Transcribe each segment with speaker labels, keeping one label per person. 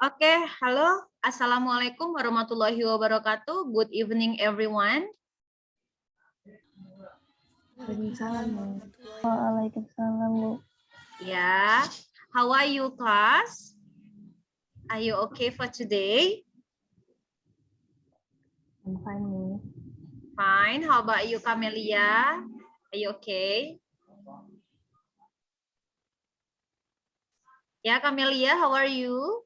Speaker 1: Oke, halo. Assalamualaikum warahmatullahi wabarakatuh. Good evening, everyone.
Speaker 2: Waalaikumsalam, Bu.
Speaker 1: Yeah. How are you, class? Are you okay for today?
Speaker 2: I'm fine, Miss.
Speaker 1: Fine. How about you, Camelia? Are you okay? Yeah, Camelia, how are you?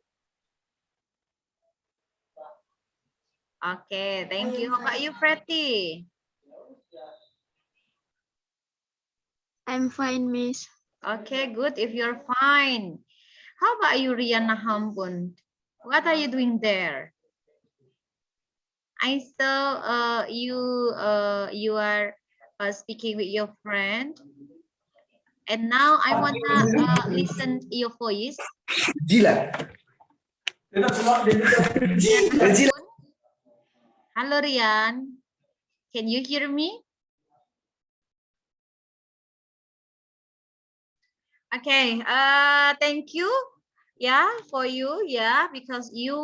Speaker 1: Okay, thank you. How about you, Pretty?
Speaker 3: I'm fine, Miss.
Speaker 1: Okay, good. If you're fine. How about you, Riana Hambun? What are you doing there? I saw you are speaking with your friend, and now I wanna listen your voice.
Speaker 4: Gila.
Speaker 1: Halo Rian, can you hear me? Okay, thank you, for you, because you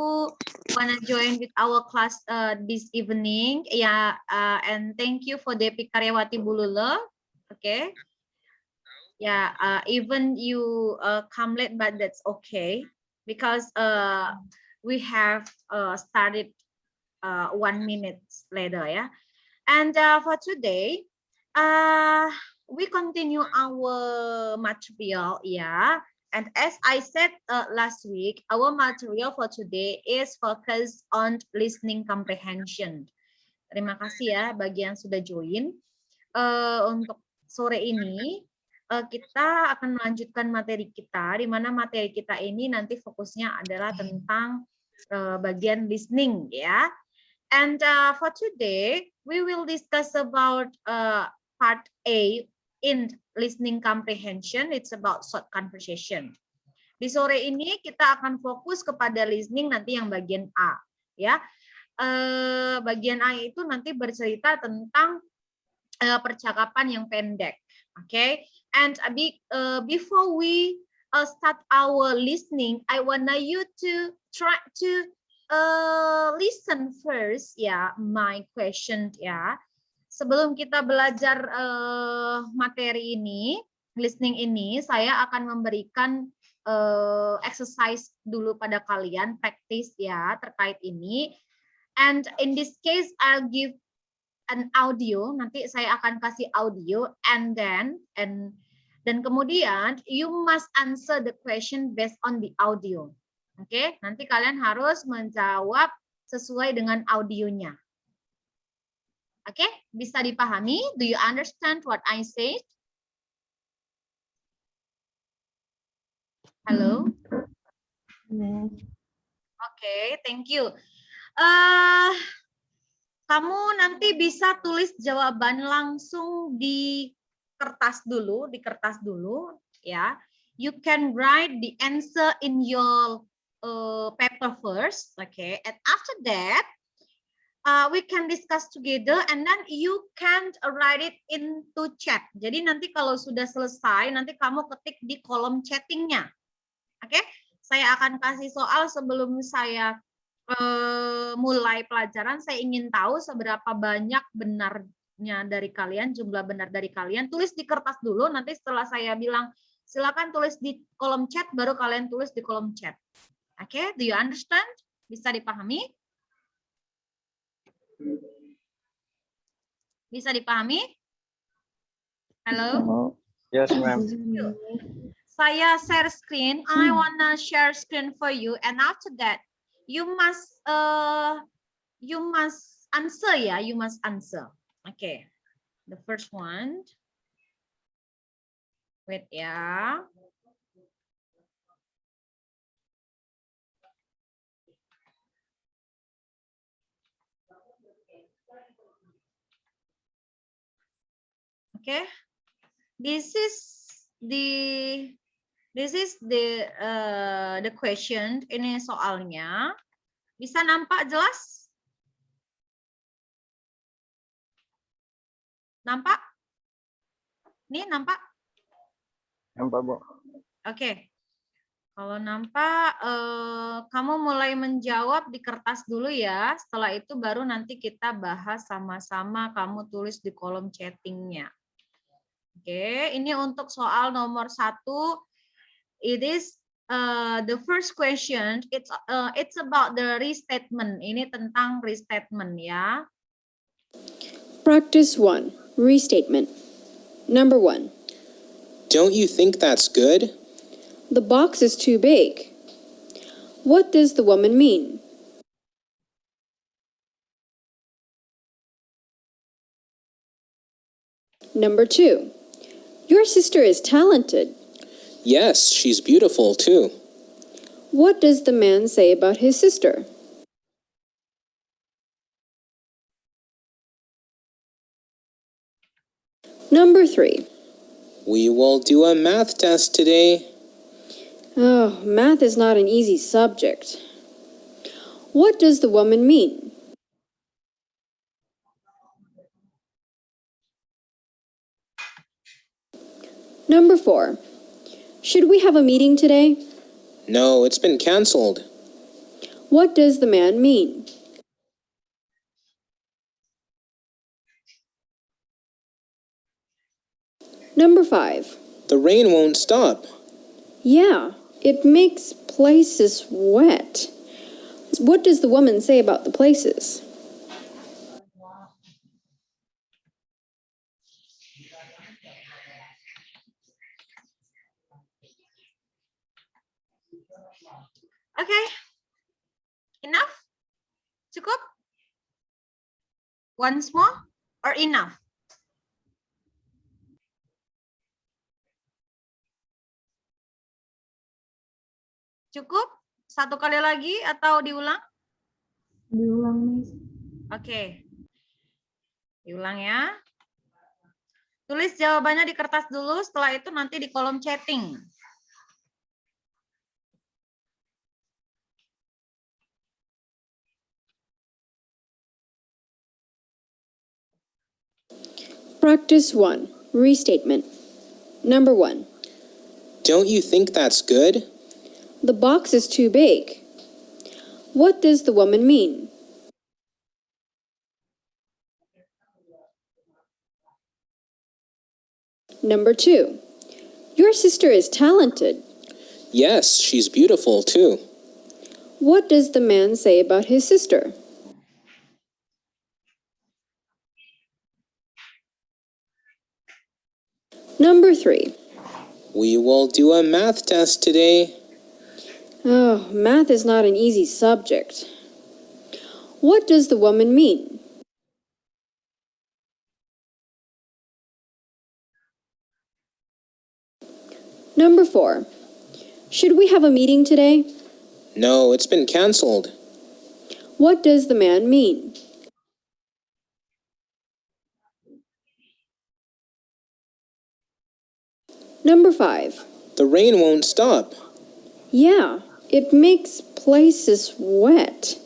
Speaker 1: wanna join with our class this evening, and thank you for Depi Karyawati Bulula. Okay, even you come late, but that's okay because we have started 1 minute later, and for today we continue our material, and as I said last week, our material for today is focused on listening comprehension. Terima kasih ya bagi yang sudah join. Untuk sore ini kita akan melanjutkan materi kita, di mana materi kita ini nanti fokusnya adalah tentang bagian listening, ya. And for today, we will discuss about part A in listening comprehension. It's about short conversation. Di sore ini kita akan fokus kepada listening nanti yang bagian A, ya. Bagian A itu nanti bercerita tentang percakapan yang pendek, okay? And before we start our listening, I want you to try to listen first, my question, Sebelum kita belajar materi ini, listening ini, saya akan memberikan exercise dulu pada kalian, practice terkait ini. And in this case, I'll give an audio. Nanti saya akan kasih audio, and then kemudian you must answer the question based on the audio. Oke, nanti kalian harus menjawab sesuai dengan audionya. Oke, bisa dipahami? Do you understand what I said? Halo? Oke, thank you. Kamu nanti bisa tulis jawaban langsung di kertas dulu, ya. You can write the answer in your paper first, okay? And after that, we can discuss together, and then you can write it into chat. Jadi nanti kalau sudah selesai, nanti kamu ketik di kolom chattingnya, oke? Saya akan kasih soal sebelum saya mulai pelajaran. Saya ingin tahu seberapa banyak benarnya dari kalian, jumlah benar dari kalian. Tulis di kertas dulu, nanti setelah saya bilang silakan tulis di kolom chat, baru kalian tulis di kolom chat. Oke, do you understand? Bisa dipahami? Bisa dipahami? Halo?
Speaker 4: Yes, ma'am.
Speaker 1: Saya share screen. I wanna share screen for you, and after that you must answer, you must answer. Okay, the first one. Wait, Okay, this is the question. Ini soalnya. Bisa nampak jelas? Nampak? Nih, nampak?
Speaker 4: Nampak, Bu.
Speaker 1: Oke. Kalau nampak kamu mulai menjawab di kertas dulu ya. Setelah itu baru nanti kita bahas sama-sama, kamu tulis di kolom chattingnya. Oke, ini untuk soal nomor 1. It is the first question. It's about the restatement. Ini tentang restatement ya.
Speaker 4: Practice 1. Restatement. Number 1.
Speaker 5: Don't you think that's good?
Speaker 4: The box is too big. What does the woman mean? Number 2. Your sister is talented.
Speaker 5: Yes, she's beautiful too.
Speaker 4: What does the man say about his sister? Number 3.
Speaker 5: We will do a math test today.
Speaker 4: Oh, math is not an easy subject. What does the woman mean? Number 4. Should we have a meeting today?
Speaker 5: No, it's been canceled.
Speaker 4: What does the man mean? Number 5.
Speaker 5: The rain won't stop.
Speaker 4: Yeah, it makes places wet. What does the woman say about the places?
Speaker 1: Okay. Enough? Cukup? Once more or enough? Cukup? Satu kali lagi atau diulang?
Speaker 2: Diulang, Miss.
Speaker 1: Oke. Diulang ya. Tulis jawabannya di kertas dulu, setelah itu nanti di kolom chatting.
Speaker 4: Practice 1. Restatement. Number 1.
Speaker 5: Don't you think that's good?
Speaker 4: The box is too big. What does the woman mean? Number 2. Your sister is talented.
Speaker 5: Yes, she's beautiful too.
Speaker 4: What does the man say about his sister? Number 3.
Speaker 5: We will do a math test today.
Speaker 4: Oh, math is not an easy subject. What does the woman mean? Number 4. Should we have a meeting today?
Speaker 5: No, it's been canceled.
Speaker 4: What does the man mean? Number 5.
Speaker 5: The rain won't stop.
Speaker 4: Yeah, it makes places wet.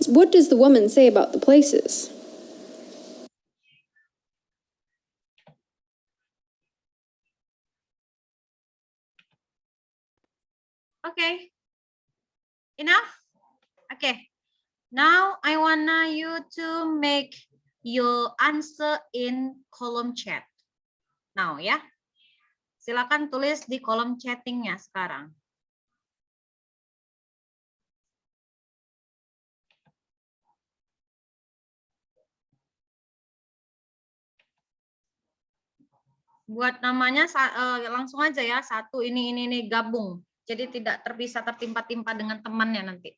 Speaker 4: What does the woman say about the places?
Speaker 1: Okay. Enough? Okay. Now I wanna you to make your answer in kolom chat. Now ya. Silakan tulis di kolom chattingnya sekarang. Buat namanya langsung aja ya, satu ini gabung. Jadi tidak terpisah tertimpa-timpa dengan temannya nanti.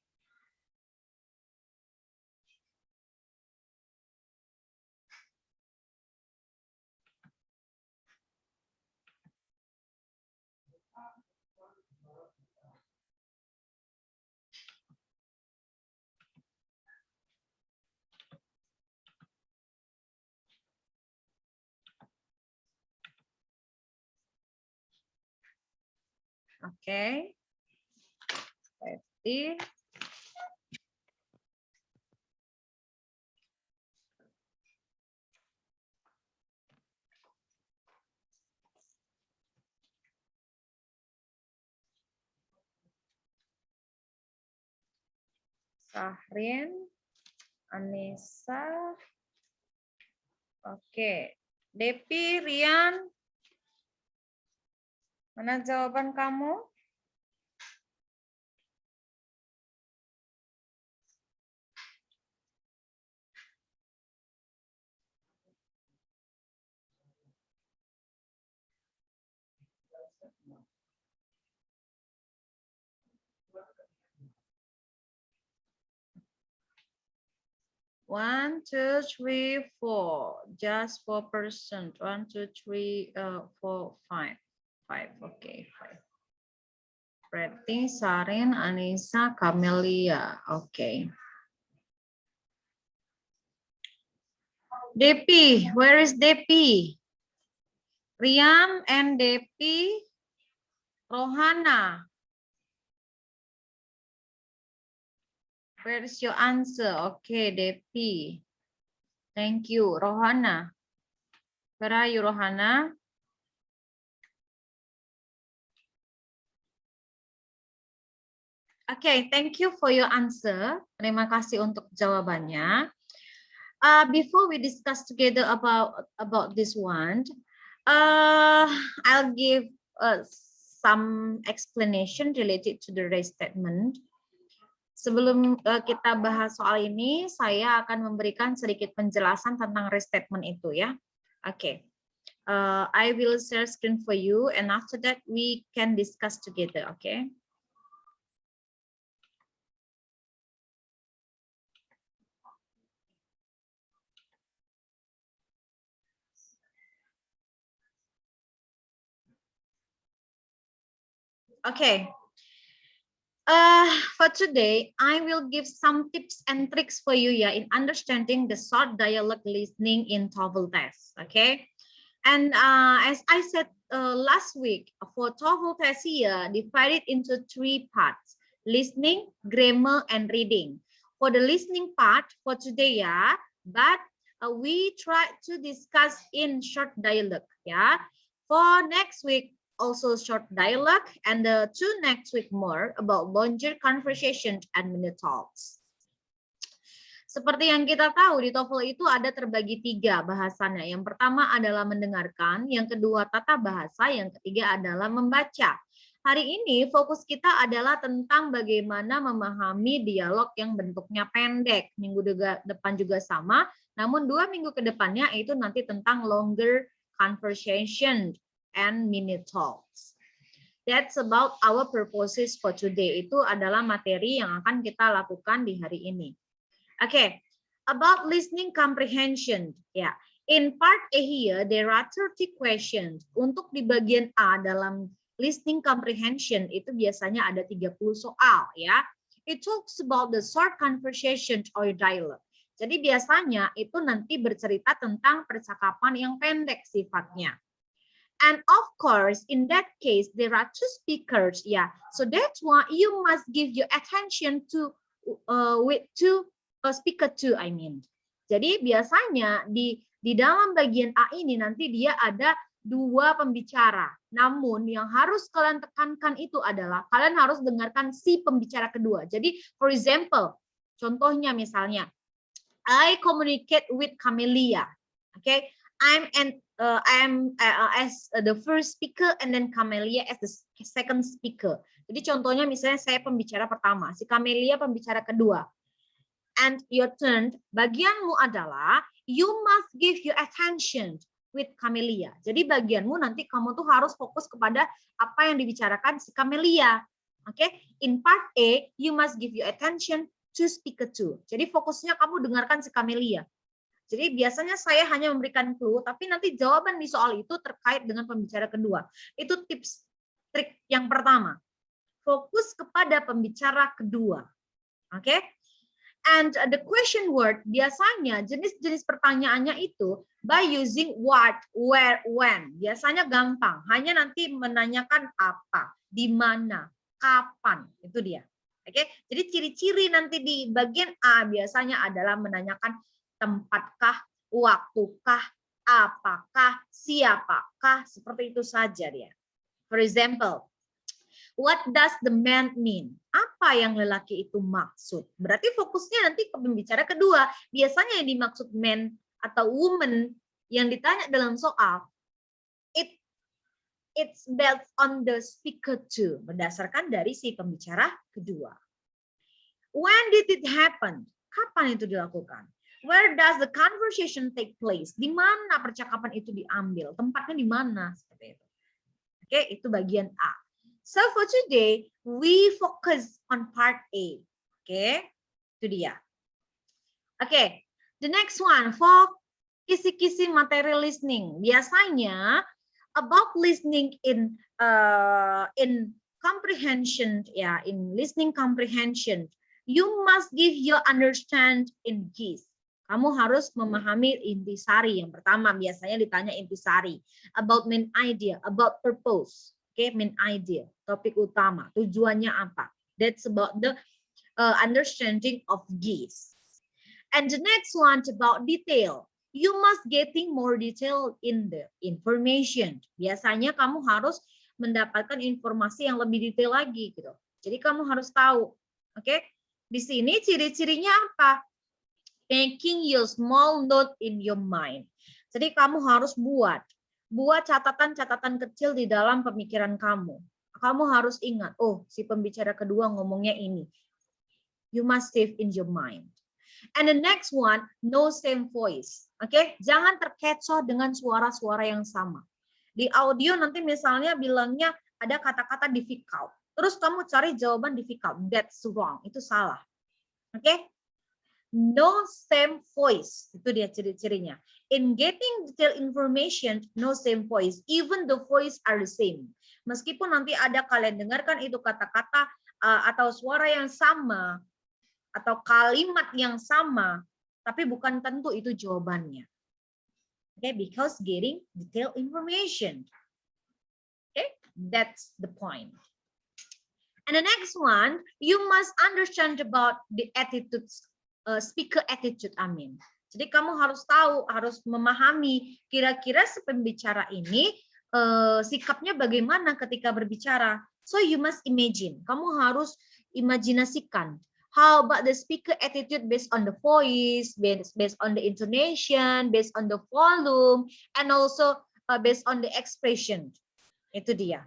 Speaker 1: Oke. Safety. Syahrin, Anissa. Oke. Depi, Rian. Mana jawaban kamu? One, two, three, four. Just 4%. 1, 2, 3, 4, 5. 5. Okay, 5. Preti, Sarin, Anissa, Camelia. Okay. Depi, where is Depi? Riam and Depi, Rohana. Where is your answer? Okay, Depi. Thank you. Rohana. Where are you, Rohana? Okay, thank you for your answer. Terima kasih untuk jawabannya. Before we discuss together about this one, I'll give some explanation related to the race statement. Sebelum kita bahas soal ini, saya akan memberikan sedikit penjelasan tentang race statement itu ya. Oke, I will share screen for you, and after that we can discuss together. Okay. Okay. For today, I will give some tips and tricks for you in understanding the short dialogue listening in TOEFL test. Okay, and as I said last week, for TOEFL test here, divided into 3 parts: listening, grammar, and reading. For the listening part for today, but we try to discuss in short dialogue. For next week, also short dialogue, and the 2 next week more about longer conversation and minute talks. Seperti yang kita tahu di TOEFL itu ada terbagi 3 bahasannya. Yang pertama adalah mendengarkan, yang kedua tata bahasa, yang ketiga adalah membaca. Hari ini fokus kita adalah tentang bagaimana memahami dialog yang bentuknya pendek. Minggu depan juga sama, namun 2 minggu ke depannya itu nanti tentang longer conversation and minute talks. That's about our purposes for today. Itu adalah materi yang akan kita lakukan di hari ini. Okay, about listening comprehension. In part A here, there are 30 questions. Untuk di bagian A dalam listening comprehension itu biasanya ada 30 soal It talks about the short conversation or dialogue. Jadi biasanya itu nanti bercerita tentang percakapan yang pendek sifatnya. And of course, in that case, there are 2 speakers. So that's why you must give your attention to with 2 speaker 2. Jadi biasanya di dalam bagian A ini nanti dia ada 2 pembicara. Namun yang harus kalian tekankan itu adalah kalian harus dengarkan si pembicara kedua. Jadi, for example, contohnya misalnya, I communicate with Camelia. Okay, I'm as the first speaker and then Camelia as the second speaker. Jadi contohnya misalnya saya pembicara pertama, si Camelia pembicara kedua. And your turn, bagianmu adalah you must give your attention with Camelia. Jadi bagianmu nanti kamu tuh harus fokus kepada apa yang dibicarakan si Camelia. Okay? In part A, you must give your attention to speaker 2. Jadi fokusnya kamu dengarkan si Camelia. Jadi biasanya saya hanya memberikan clue, tapi nanti jawaban di soal itu terkait dengan pembicara kedua. Itu tips trik yang pertama. Fokus kepada pembicara kedua. Oke? And the question word, biasanya jenis-jenis pertanyaannya itu by using what, where, when. Biasanya gampang, hanya nanti menanyakan apa, di mana, kapan. Itu dia. Oke? Jadi ciri-ciri nanti di bagian A biasanya adalah menanyakan tempatkah, waktukah, apakah, siapakah, seperti itu saja dia. For example, what does the man mean? Apa apa yang lelaki itu maksud. Berarti fokusnya nanti ke pembicara kedua. Biasanya yang dimaksud man atau woman yang ditanya dalam soal, it's based on the speaker too, berdasarkan dari si pembicara kedua. When did it happen? Kapan itu dilakukan? Where does the conversation take place? Di mana percakapan itu diambil? Tempatnya di mana? Seperti itu. Oke, itu bagian A. So for today, we focus on part A. Oke, itu dia. Oke, the next one for kisi-kisi materi listening. Biasanya about listening in comprehension, ya, in listening comprehension, you must give your understand in gist. Kamu harus memahami intisari. Yang pertama biasanya ditanya intisari, about main idea, about purpose. Oke, main idea, topik utama, tujuannya apa. That's about the understanding of gist. And the next one about detail. You must getting more detail in the information. Biasanya kamu harus mendapatkan informasi yang lebih detail lagi gitu. Jadi kamu harus tahu. Oke? Di sini ciri-cirinya apa? Making your small note in your mind. Jadi kamu harus buat catatan-catatan kecil di dalam pemikiran kamu. Kamu harus ingat, oh, si pembicara kedua ngomongnya ini. You must save in your mind. And the next one, no same voice. Oke, jangan terkecoh dengan suara-suara yang sama. Di audio nanti misalnya bilangnya ada kata-kata difficult. Terus kamu cari jawaban difficult. That's wrong. Itu salah. Oke? No same voice. Itu dia ciri-cirinya. In getting detailed information, no same voice. Even the voice are the same. Meskipun nanti ada kalian dengarkan itu kata-kata atau suara yang sama, atau kalimat yang sama, tapi bukan tentu itu jawabannya. Okay, because getting detailed information. Okay, that's the point. And the next one, you must understand about the attitudes, speaker attitude. Jadi kamu harus tahu, harus memahami kira-kira si pembicara ini sikapnya bagaimana ketika berbicara. So you must imagine. Kamu harus imajinasikan. How about the speaker attitude based on the voice, based on the intonation, based on the volume, and also based on the expression. Itu dia.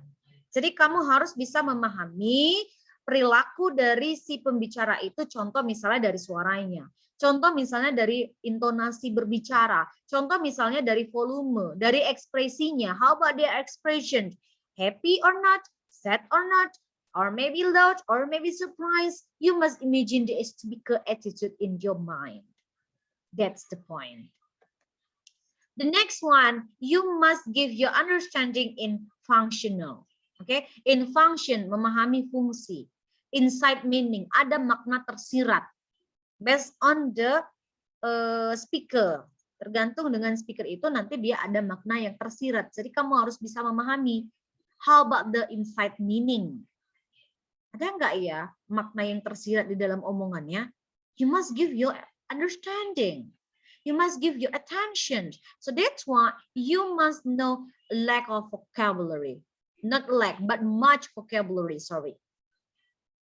Speaker 1: Jadi kamu harus bisa memahami perilaku dari si pembicara itu. Contoh misalnya dari suaranya. Contoh misalnya dari intonasi berbicara. Contoh misalnya dari volume, dari ekspresinya. How about their expression? Happy or not? Sad or not? Or maybe loud, or maybe surprised. You must imagine the speaker attitude in your mind. That's the point. The next one, you must give your understanding in functional. Okay, in function, memahami fungsi. Inside meaning, ada makna tersirat. Based on the speaker. Tergantung dengan speaker itu nanti dia ada makna yang tersirat. Jadi kamu harus bisa memahami. How about the inside meaning? Ada nggak ya makna yang tersirat di dalam omongannya? You must give your understanding. You must give your attention. So that's why you must know lack of vocabulary. Not lack, but much vocabulary, sorry.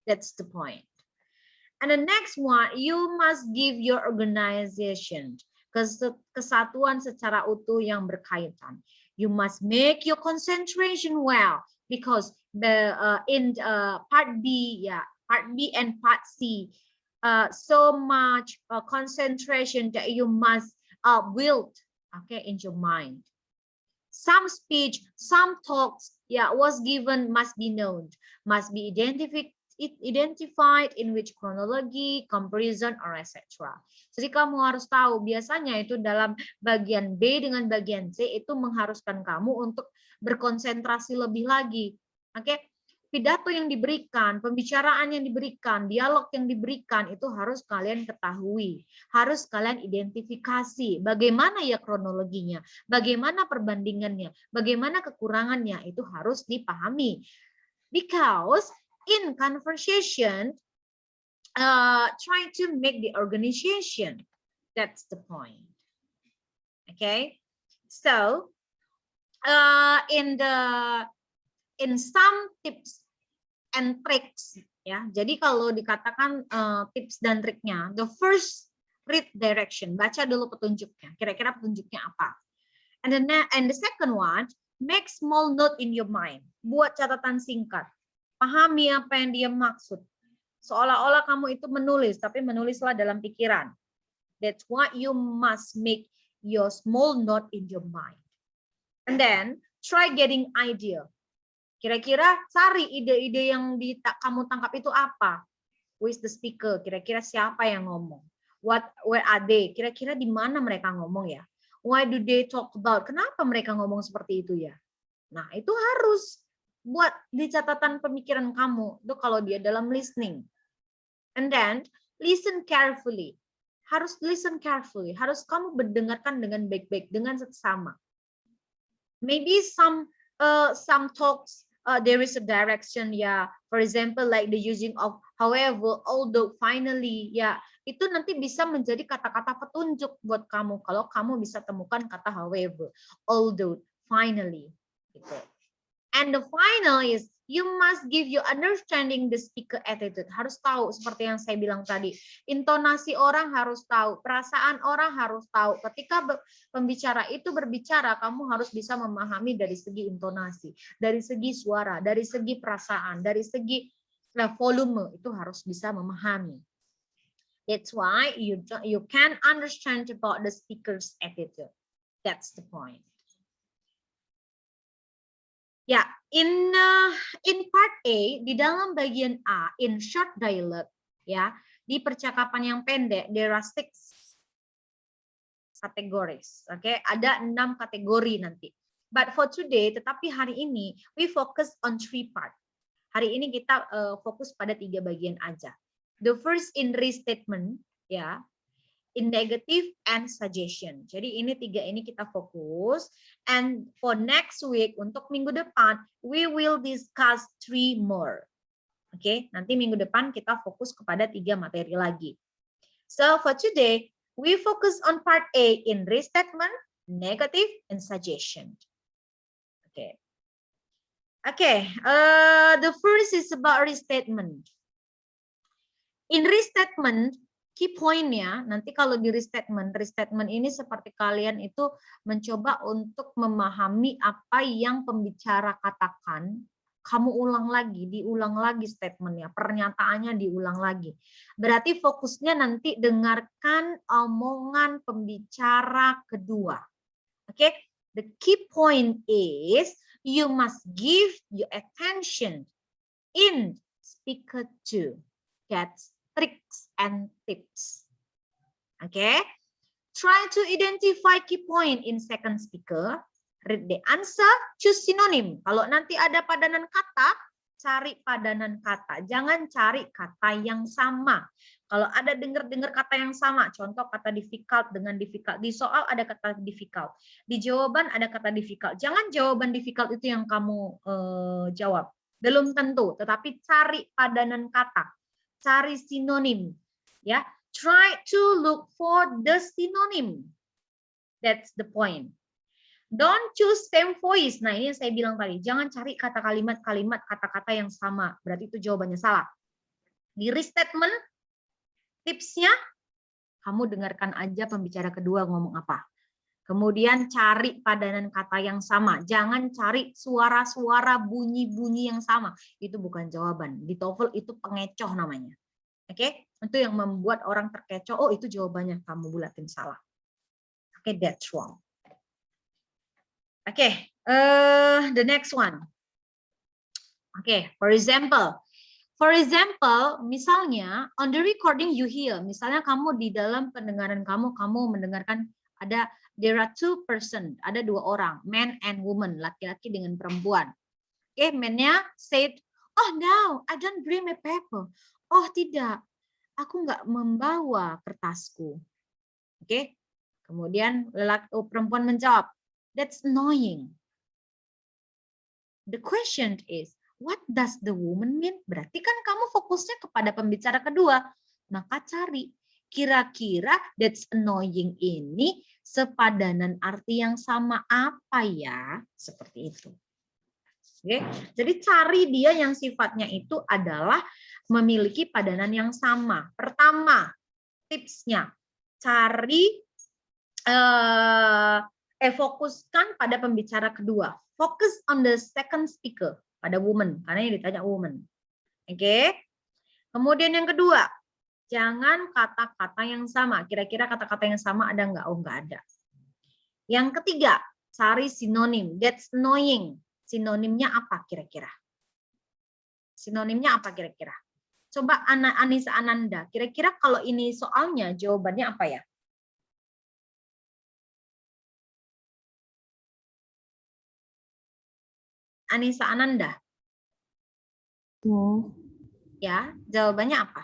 Speaker 1: That's the point. And the next one, you must give your organization. Kesatuan secara utuh yang berkaitan. You must make your concentration well. Because in part B, part B and part C, so much concentration that you must build, okay, in your mind. Some speech, some talks, was given, must be known, must be identified in which chronology, comparison, or etc. Jadi kamu harus tahu, biasanya itu dalam bagian B dengan bagian C itu mengharuskan kamu untuk berkonsentrasi lebih lagi. Oke, pidato yang diberikan, pembicaraan yang diberikan, dialog yang diberikan itu harus kalian ketahui, harus kalian identifikasi bagaimana ya kronologinya, bagaimana perbandingannya, bagaimana kekurangannya, itu harus dipahami. Because in conversation, try to make the organization. That's the point. Okay, so in some tips and tricks Ya, jadi kalau dikatakan tips dan triknya, the first read direction, baca dulu petunjuknya. Kira-kira petunjuknya apa? And the second one, make small note in your mind. Buat catatan singkat. Pahami apa yang dia maksud. Seolah-olah kamu itu menulis, tapi menulislah dalam pikiran. That's why you must make your small note in your mind. And then try getting idea. Kira-kira cari ide-ide yang kamu tangkap itu apa? Who is the speaker? Kira-kira siapa yang ngomong? Where are they? Kira-kira di mana mereka ngomong ya? Why do they talk about? Kenapa mereka ngomong seperti itu ya? Nah, itu harus buat di catatan pemikiran kamu. Itu kalau dia dalam listening. And then listen carefully. Harus listen carefully. Harus kamu mendengarkan dengan baik-baik, dengan seksama. Maybe some talks there is a direction, ya. For example, like the using of however, although, finally, ya. Itu nanti bisa menjadi kata-kata petunjuk buat kamu kalau kamu bisa temukan kata however, although, finally, gitu. And the final is you must give your understanding the speaker attitude. Harus tahu seperti yang saya bilang tadi. Intonasi orang harus tahu, perasaan orang harus tahu. Ketika pembicara itu berbicara, kamu harus bisa memahami dari segi intonasi, dari segi suara, dari segi perasaan, dari segi volume, itu harus bisa memahami. That's why you can understand about the speaker's attitude. That's the point. Ya, in part A, di dalam bagian A, in short dialogue, ya, di percakapan yang pendek, there are 6 categories. Oke, ada 6 kategori nanti. But for today, tetapi hari ini, we focus on 3 part. Hari ini kita fokus pada 3 bagian aja. The first in restatement, ya, in negative and suggestion. Jadi ini 3 ini kita fokus. And for next week, untuk minggu depan, we will discuss 3 more. Oke, nanti minggu depan kita fokus kepada 3 materi lagi. So for today, we focus on part A in restatement, negative, and suggestion. Oke. Oke, the first is about restatement. In restatement, key point-nya, nanti kalau di restatement ini seperti kalian itu mencoba untuk memahami apa yang pembicara katakan, kamu diulang lagi statement-nya, pernyataannya diulang lagi. Berarti fokusnya nanti dengarkan omongan pembicara kedua. Oke, the key point is you must give your attention in speaker 2. That's tricks and tips. Okay, try to identify key point in second speaker. Read the answer, choose synonym. Kalau nanti ada padanan kata, cari padanan kata. Jangan cari kata yang sama. Kalau ada dengar kata yang sama, contoh kata difficult dengan difficult. Di soal ada kata difficult. Di jawaban ada kata difficult. Jangan jawaban difficult itu yang kamu jawab. Belum tentu, tetapi cari padanan kata. Cari sinonim, ya. Try to look for the synonym. That's the point. Don't choose same voice. Nah, ini yang saya bilang tadi. Jangan cari kata kalimat-kalimat, kata-kata yang sama. Berarti itu jawabannya salah. Di restatement, tipsnya, kamu dengarkan aja pembicara kedua ngomong apa. Kemudian cari padanan kata yang sama. Jangan cari suara-suara bunyi-bunyi yang sama. Itu bukan jawaban. Di TOEFL itu pengecoh namanya. Oke, itu yang membuat orang terkecoh. Oh, itu jawabannya. Kamu bulatin salah. Oke, that's wrong. Oke, the next one. Oke, for example, misalnya on the recording you hear. Misalnya kamu di dalam pendengaran kamu mendengarkan ada there are 2 person, ada 2 orang, man and woman, laki-laki dengan perempuan. Oke, man-nya said, oh no, I don't bring my paper. Oh tidak, aku nggak membawa kertasku. Oke, kemudian perempuan menjawab, that's annoying. The question is, what does the woman mean? Berarti kan kamu fokusnya kepada pembicara kedua. Maka cari, kira-kira that's annoying ini sepadanan arti yang sama apa ya? Seperti itu. Oke, jadi cari dia yang sifatnya itu adalah memiliki padanan yang sama. Pertama, tipsnya cari fokuskan pada pembicara kedua. Focus on the second speaker, pada woman, karena yang ditanya woman. Oke. Kemudian yang kedua, jangan kata-kata yang sama. Kira-kira kata-kata yang sama ada nggak? Oh, nggak ada. Yang ketiga, cari sinonim. That's annoying. Sinonimnya apa kira-kira? Sinonimnya apa kira-kira? Coba Anissa Ananda, kira-kira kalau ini soalnya jawabannya apa ya? Anissa Ananda. Ya, jawabannya apa?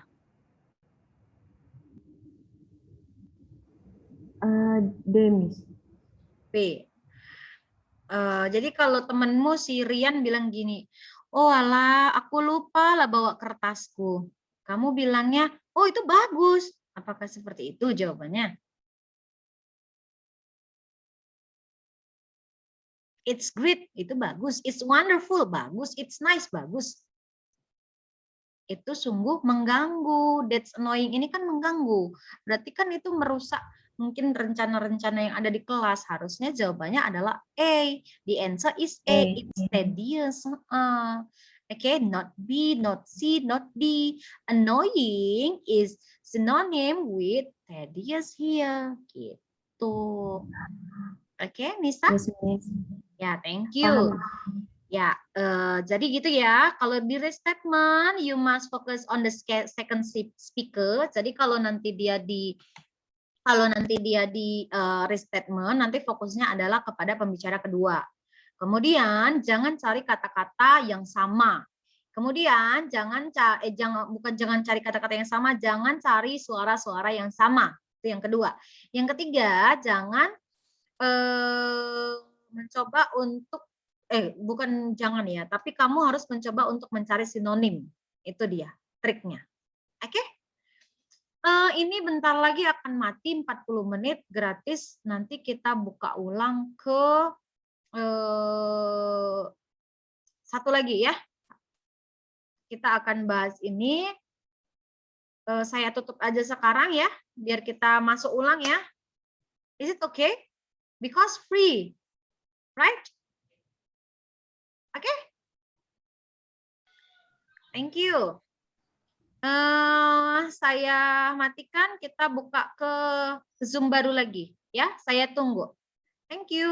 Speaker 2: Demis.
Speaker 1: B. Jadi kalau temenmu si Rian bilang gini, oh alah, aku lupa lah bawa kertasku. Kamu bilangnya, oh itu bagus. Apakah seperti itu jawabannya? It's great, itu bagus. It's wonderful, bagus. It's nice, bagus. Itu sungguh mengganggu. That's annoying, ini kan mengganggu. Berarti kan itu merusak mungkin rencana-rencana yang ada di kelas. Harusnya jawabannya adalah A. The answer is A. It's tedious. Okay, not B, not C, not D. Annoying is synonym with tedious here. Gitu. Oke, Nisa?
Speaker 2: Yes, Miss.
Speaker 1: Ya, thank you. Ya, jadi gitu ya. Kalau di restatement, you must focus on the second speaker. Jadi kalau nanti dia di restatement, nanti fokusnya adalah kepada pembicara kedua. Kemudian jangan cari kata-kata yang sama. Kemudian jangan cari kata-kata yang sama, jangan cari suara-suara yang sama. Itu yang kedua. Yang ketiga, jangan mencoba untuk bukan jangan ya, tapi kamu harus mencoba untuk mencari sinonim. Itu dia triknya. Oke? Ini bentar lagi akan mati 40 menit gratis. Nanti kita buka ulang ke satu lagi ya. Kita akan bahas ini. Saya tutup aja sekarang ya, biar kita masuk ulang ya. Is it okay? Because free, right? Okay? Thank you. Saya matikan, kita buka ke Zoom baru lagi ya. Saya tunggu. Thank you.